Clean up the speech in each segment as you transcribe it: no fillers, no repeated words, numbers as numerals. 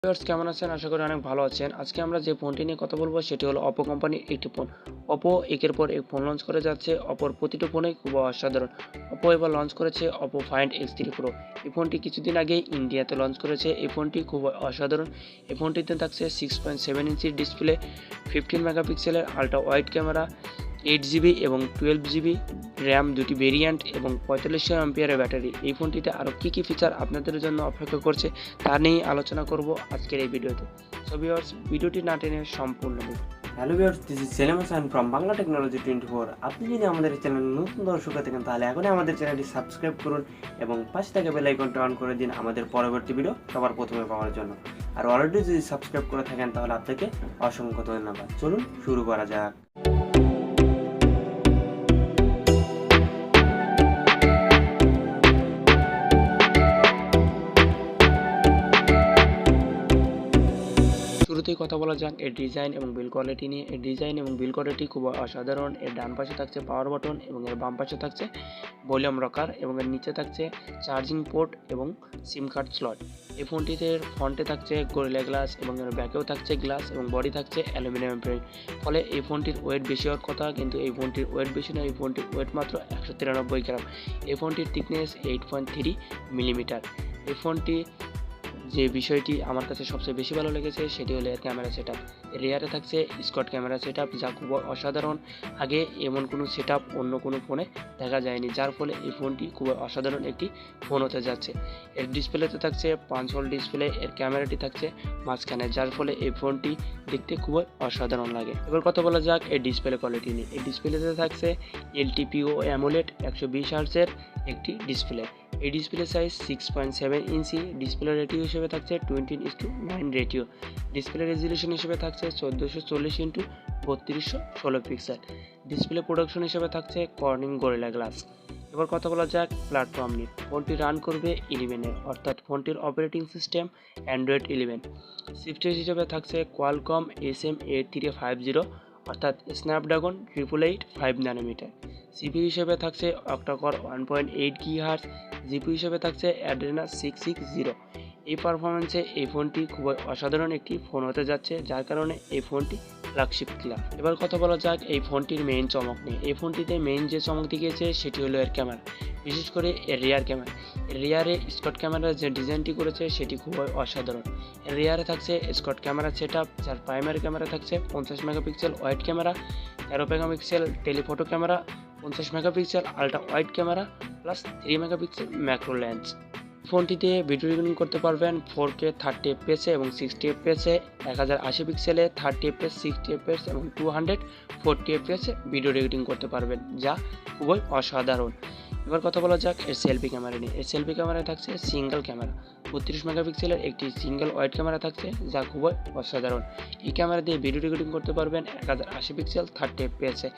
Viewers কেমন আছেন? আশা করি অনেক ভালো আছেন। আজকে আমরা যে ফোনটি নিয়ে কথা বলবো সেটি হলো Oppo কোম্পানির একটি ফোন। Oppo একের পর এক ফোন লঞ্চ করে যাচ্ছে। Oppoর প্রতিটি ফোনই খুব অসাধারণ। Oppo এবার লঞ্চ করেছে Oppo Find X3 Pro। এই ফোনটি কিছুদিন আগেই ইন্ডিয়াতে লঞ্চ করেছে। এই ফোনটি খুব অসাধারণ। এই ফোনটিতে থাকছে 6.7 ইঞ্চির ডিসপ্লে, 15 মেগাপিক্সেলের আল্ট্রা ওয়াইড ক্যামেরা, 8GB এবং 12GB র্যাম, দুটি ভেরিয়েন্ট এবং 4500 অ্যাম্পিয়ারের ব্যাটারি। এই ফোনটিতে আরও কী ফিচার আপনাদের জন্য অপেক্ষা করছে তা নিয়েই আলোচনা করব আজকের এই ভিডিওতে। সো ভিউয়ার্স, ভিডিওটি না টেনে সম্পূর্ণ দেখুন। Hello viewers, this is Salim Hossain from Bangla technology 24। আপনি যদি আমাদের চ্যানেল নতুন দর্শক হয়ে থাকেন তাহলে এখনই আমাদের চ্যানেলটি সাবস্ক্রাইব করুন এবং পাশে থাকা বেল আইকনটা অন করে দিন আমাদের পরবর্তী ভিডিও সবার প্রথমে পাওয়ার জন্য। আর অলরেডি যদি সাবস্ক্রাইব করে থাকেন তাহলে আপনাকে অসংখ্য ধন্যবাদ। চলুন শুরু করা যাক। শুরুতেই কথা বলা যাক এর ডিজাইন এবং বিল্ড কোয়ালিটি নিয়ে। এর ডিজাইন এবং বিল্ড কোয়ালিটি খুব অসাধারণ। এর ডান পাশে থাকছে পাওয়ার বাটন এবং এর বাম পাশে থাকছে ভলিউম রকার এবং এর নিচে থাকছে চার্জিং পোর্ট এবং সিম কার্ড স্লট। এই ফোনটিতে ফ্রন্টে থাকছে গরিলা গ্লাস এবং এর ব্যাকেও থাকছে গ্লাস এবং বডি থাকছে অ্যালুমিনিয়াম ফ্রেম। ফলে এই ফোনটির ওয়েট বেশি হওয়ার কথা, কিন্তু এই ফোনটির ওয়েট বেশি নয়। এই ফোনটির ওয়েট মাত্র 193 গ্রাম। এই ফোনটির থিকনেস 8.3 মিলিমিটার। এই ফোনটি যে বিষয়টি আমার কাছে সবচেয়ে বেশি ভালো লেগেছে সেটি হলো এর ক্যামেরা সেটআপ। রেয়ারে থাকছে স্কট ক্যামেরা সেটআপ, যা খুব অসাধারণ। আগে এমন কোনো সেটআপ অন্য কোনো ফোনে দেখা যায়নি, যার ফলে এই ফোনটি খুব অসাধারণ একটি ফোন হতে যাচ্ছে। এর ডিসপ্লেতে থাকছে 5 হোল ডিসপ্লে। এর ক্যামেরাটি থাকছে মাঝখানে, যার ফলে এই ফোনটি দেখতে খুব অসাধারণ লাগে। এবার কথা বলা যাক এর ডিসপ্লে কোয়ালিটি নিয়ে। এই ডিসপ্লেতে থাকছে LTPO অ্যামোলেড 120 হার্টজের একটি ডিসপ্লে। এই ডিসপ্লে সাইজ 6.7 ইঞ্চি। ডিসপ্লে রেটিও হিসেবে থাকছে 20:9 রেটিও। ডিসপ্লে রেজুলেশন হিসেবে থাকছে 1440x3216 পিক্সেল। ডিসপ্লে প্রোডাকশন হিসেবে থাকছে কর্নিং গরিলা গ্লাস। এবার কথা বলা যাক প্ল্যাটফর্ম নিয়ে। ফোনটি রান করবে 11 অর্থাৎ ফোনটির অপারেটিং সিস্টেম অ্যান্ড্রয়েড 11। চিপসেট হিসেবে থাকছে কোয়ালকম SM8350 অর্থাৎ স্ন্যাপড্রাগন 888 5 ন্যানোমিটার। সিপিইউ হিসেবে থাকছে অক্টাকোর 1.8 GHz। জিপিইউ হিসেবে থাকছে অ্যাড্রেনা 660। এই পারফরমেন্সে এই ফোনটি খুব অসাধারণ একটি ফোন হতে যাচ্ছে, যার কারণে এই ফোনটি ফ্ল্যাগশিপ কিলার। এবার কথা বলা যাক এই ফোনটির মেইন চমক নিয়ে। এই ফোনটিতে মেইন যে চমক দেখিয়েছে সেটি হলো এর ক্যামেরা, বিশেষ করে এর রিয়ার ক্যামেরা। এর রিয়ারে স্কট ক্যামেরার যে ডিজাইনটি করেছে সেটি খুবই অসাধারণ। এর রিয়ারে থাকছে স্কট ক্যামেরা সেটআপ, যার প্রাইমারি ক্যামেরা থাকছে 50 megapixel wide camera, 13 megapixel telephoto camera, 50 megapixel ultra wide camera plus 3 megapixel macro lens. ফোনটিতে ভিডিও রেকর্ডিং করতে পারবেন 4K 30 fps এবং 60 fps এ, 1080 পিক্সেলে 30 fps 60 fps এবং 240 fps ভিডিও রেকর্ডিং করতে পারবেন, যা খুবই অসাধারণ। এবার কথা বলা যাক এর সেলফি ক্যামেরা নিয়ে। এর সেলফি ক্যামেরায় থাকছে সিঙ্গেল ক্যামেরা, 32 মেগাপিক্সেলের একটি সিঙ্গেল ওয়াইড ক্যামেরা থাকছে, যা খুবই অসাধারণ। এই ক্যামেরা দিয়ে ভিডিও রেকর্ডিং করতে পারবেন 1080 পিক্সেল 30 fps এ।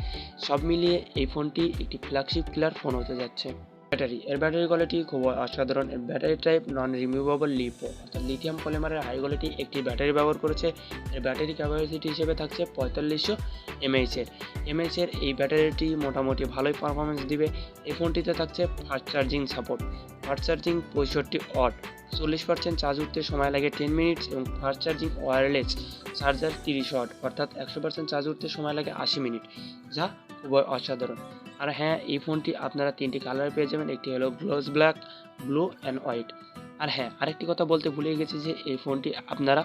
সব মিলিয়ে এই ফোনটি একটি ফ্ল্যাগশিপ কিলার ফোন হতে যাচ্ছে। এর ব্যাটারি কোয়ালিটি খুব অসাধারণ। এর battery type non removable lipo অর্থাৎ লিথিয়াম পলিমারের হাই কোয়ালিটি একটি ব্যাটারি ব্যবহার করেছে। এর ব্যাটারি ক্যাপাসিটি হিসেবে থাকছে 4500 mAh এর এই ব্যাটারিটি মোটামুটি ভালোই পারফরমেন্স দিবে। এই ফোনটিতে থাকছে fast charging support. Fast charging 65 watt, 40% charge উঠতে সময় লাগে 10 মিনিটস এবং fast charging wireless charger 30 watt অর্থাৎ 100% চার্জ উঠতে সময় লাগে 80 মিনিট, যা খুবই অসাধারণ। আর হ্যাঁ, এই ফোনটি আপনারা 3টি কালার পেয়ে যাবেন, একটি হলো gloss black, blue and white. আর হ্যাঁ, আরেকটি কথা বলতে ভুলে গেছি যে এই ফোনটি আপনারা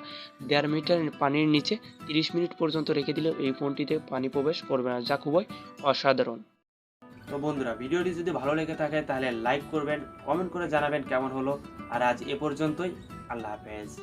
1.5 মিটার পানির নিচে 30 মিনিট পর্যন্ত রেখে দিলেও এই ফোনটিতে পানি প্রবেশ করবে না, যা খুবই অসাধারণ। তো বন্ধুরা, ভিডিওটি যদি ভালো লেগে থাকে তাহলে লাইক করবেন, কমেন্ট করে জানাবেন কেমন হলো। আর আজ এ পর্যন্তই। আল্লাহ হাফেজ।